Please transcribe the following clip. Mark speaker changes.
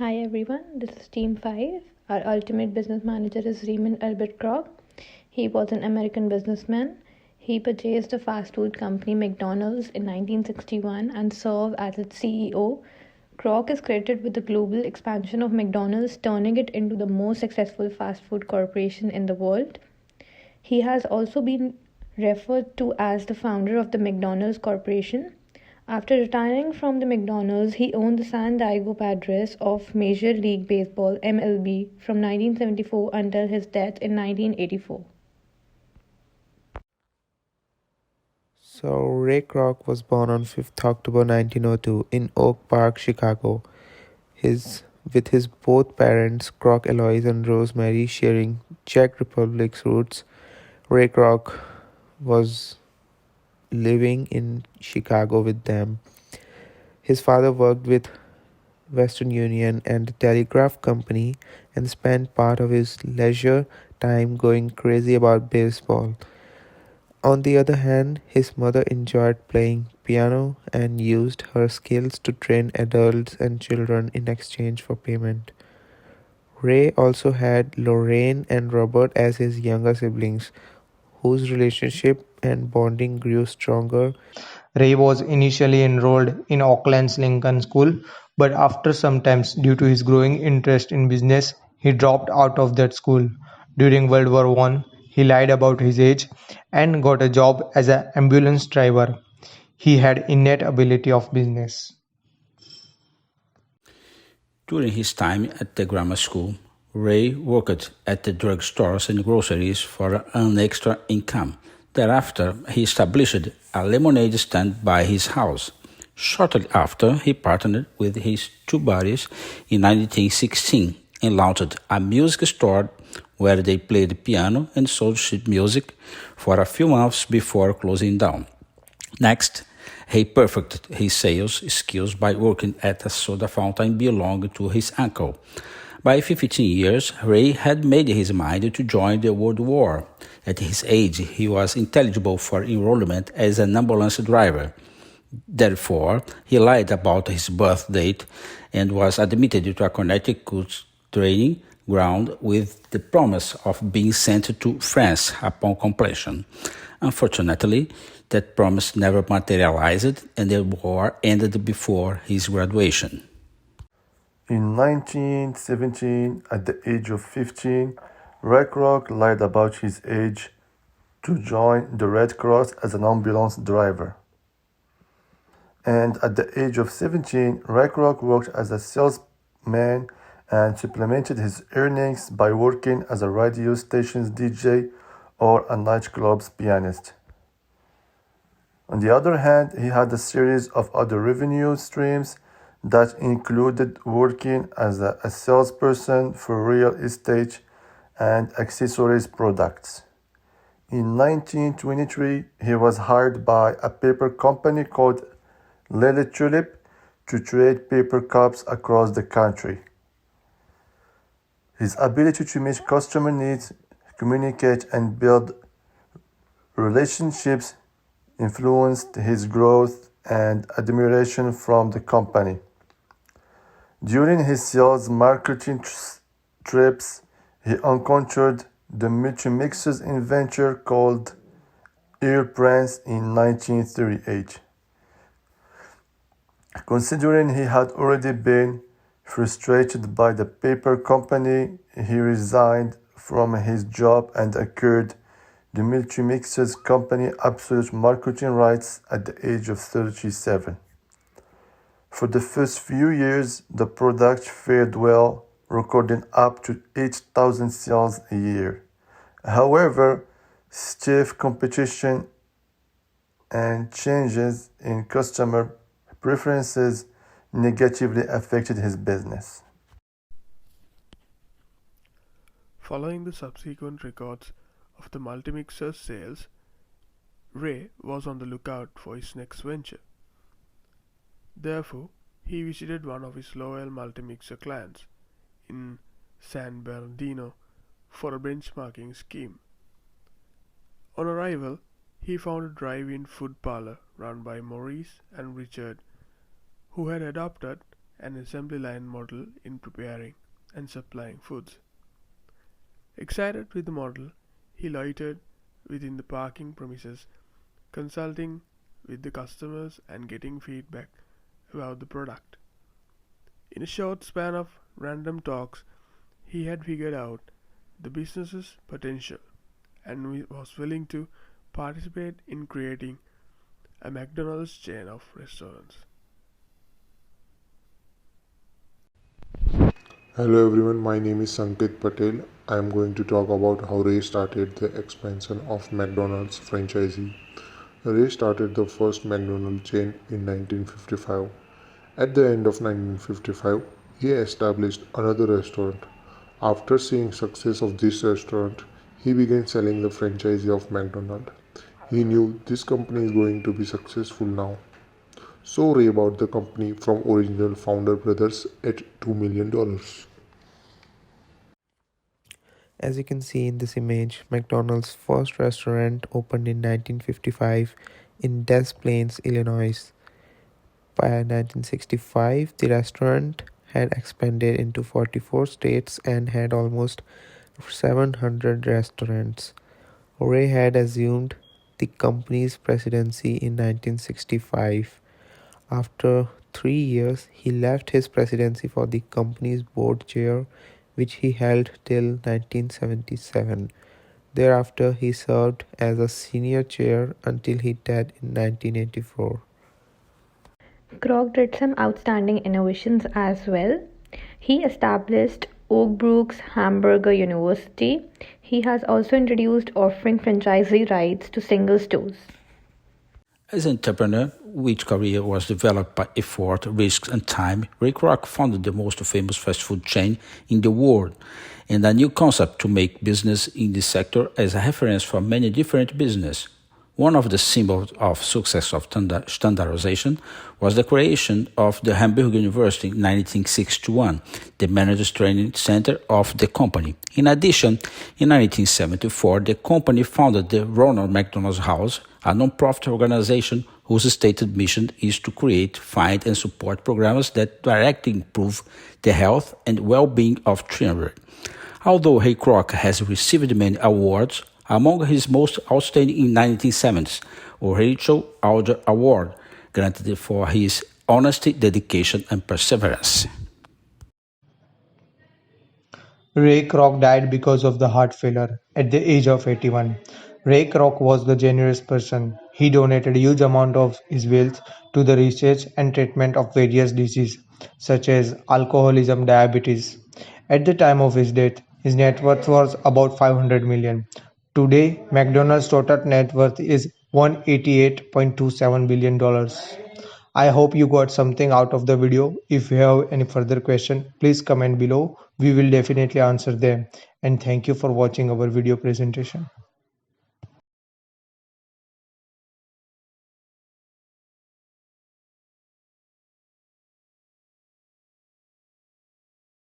Speaker 1: Hi everyone, this is Team 5. Our ultimate business manager is Raymond Albert Croc. He was an American businessman. He purchased the fast food company McDonald's in 1961 and served as its CEO. Croc is credited with the global expansion of McDonald's, turning it into the most successful fast food corporation in the world. He has also been referred to as the founder of the McDonald's Corporation. After retiring from the McDonald's, he owned the San Diego Padres of Major League Baseball (MLB) from 1974 until his death in 1984.
Speaker 2: So, Ray Kroc was born on 5th October 1902 in Oak Park, Chicago. With his both parents, Kroc Eloise and Rosemary, sharing Czech Republic's roots, Ray Kroc was living in Chicago with them. His father worked with Western Union and the Telegraph Company and spent part of his leisure time going crazy about baseball. On the other hand, his mother enjoyed playing piano and used her skills to train adults and children in exchange for payment. Ray also had Lorraine and Robert as his younger siblings, whose relationship and bonding grew stronger.
Speaker 3: Ray was initially enrolled in Auckland's Lincoln School, but after some time, due to his growing interest in business, he dropped out of that school. During World War I, he lied about his age and got a job as an ambulance driver. He had innate ability of business.
Speaker 4: During his time at the grammar school, Ray worked at the drugstores and groceries for an extra income. Thereafter, he established a lemonade stand by his house. Shortly after, he partnered with his two buddies in 1916 and launched a music store where they played piano and sold sheet music for a few months before closing down. Next, he perfected his sales skills by working at a soda fountain belonging to his uncle. By 15 years, Ray had made his mind to join the World War. At his age, he was ineligible for enrollment as an ambulance driver. Therefore, he lied about his birth date and was admitted to a Connecticut training ground with the promise of being sent to France upon completion. Unfortunately, that promise never materialized and the war ended before his graduation.
Speaker 5: In 1917, at the age of 15, Ray Kroc lied about his age to join the Red Cross as an ambulance driver. And at the age of 17, Ray Kroc worked as a salesman and supplemented his earnings by working as a radio station's DJ or a nightclub's pianist. On the other hand, he had a series of other revenue streams that included working as a salesperson for real estate and accessories products. In 1923, he was hired by a paper company called Lily Tulip to trade paper cups across the country. His ability to meet customer needs, communicate, and build relationships influenced his growth and admiration from the company. During his sales marketing trips, he encountered the multi-mixers inventor called Earl Prince in 1938. Considering he had already been frustrated by the paper company, he resigned from his job and acquired the multi-mixers company absolute marketing rights at the age of 37. For the first few years, the product fared well, recording up to 8,000 sales a year. However, stiff competition and changes in customer preferences negatively affected his business.
Speaker 6: Following the subsequent records of the multimixer's sales, Ray was on the lookout for his next venture. Therefore, he visited one of his loyal multimixer clients in San Bernardino for a benchmarking scheme. On arrival, he found a drive-in food parlor run by Maurice and Richard, who had adopted an assembly line model in preparing and supplying foods. Excited with the model, he loitered within the parking premises, consulting with the customers and getting feedback about the product. In a short span of random talks, he had figured out the business's potential and was willing to participate in creating a McDonald's chain of restaurants.
Speaker 7: Hello everyone, my name is Sanket Patel. I am going to talk about how Ray started the expansion of McDonald's franchisee. Ray started the first McDonald's chain in 1955. At the end of 1955, he established another restaurant. After seeing success of this restaurant, he began selling the franchise of McDonald's. He knew this company is going to be successful now. So Ray bought the company from original founder brothers at $2 million.
Speaker 2: As you can see in this image, McDonald's first restaurant opened in 1955 in Des Plaines, Illinois. By 1965, the restaurant had expanded into 44 states and had almost 700 restaurants. Ray had assumed the company's presidency in 1965. After 3 years, he left his presidency for the company's board chair, which he held till 1977. Thereafter, he served as a senior chair until he died in 1984.
Speaker 1: Croc did some outstanding innovations as well. He established Oak Brook's Hamburger University. He has also introduced offering franchisee rights to single stores.
Speaker 4: As an entrepreneur, which career was developed by effort, risks, and time, Ray Kroc founded the most famous fast food chain in the world, and a new concept to make business in this sector as a reference for many different businesses. One of the symbols of success of standardization was the creation of the Hamburger University in 1961, the managers training center of the company. In addition, in 1974, the company founded the Ronald McDonald's House, a non-profit organization whose stated mission is to create, find, and support programs that directly improve the health and well-being of children. Although Ray Kroc has received many awards, among his most outstanding in 1970s, Rachel Alger Award, granted for his honesty, dedication, and perseverance.
Speaker 3: Ray Kroc died because of the heart failure at the age of 81. Ray Kroc was the generous person. He donated a huge amount of his wealth to the research and treatment of various diseases such as alcoholism, diabetes. At the time of his death, his net worth was about 500 million. Today, McDonald's total net worth is $188.27 billion. I hope you got something out of the video. If you have any further question, please comment below. We will definitely answer them. And thank you for watching our video presentation.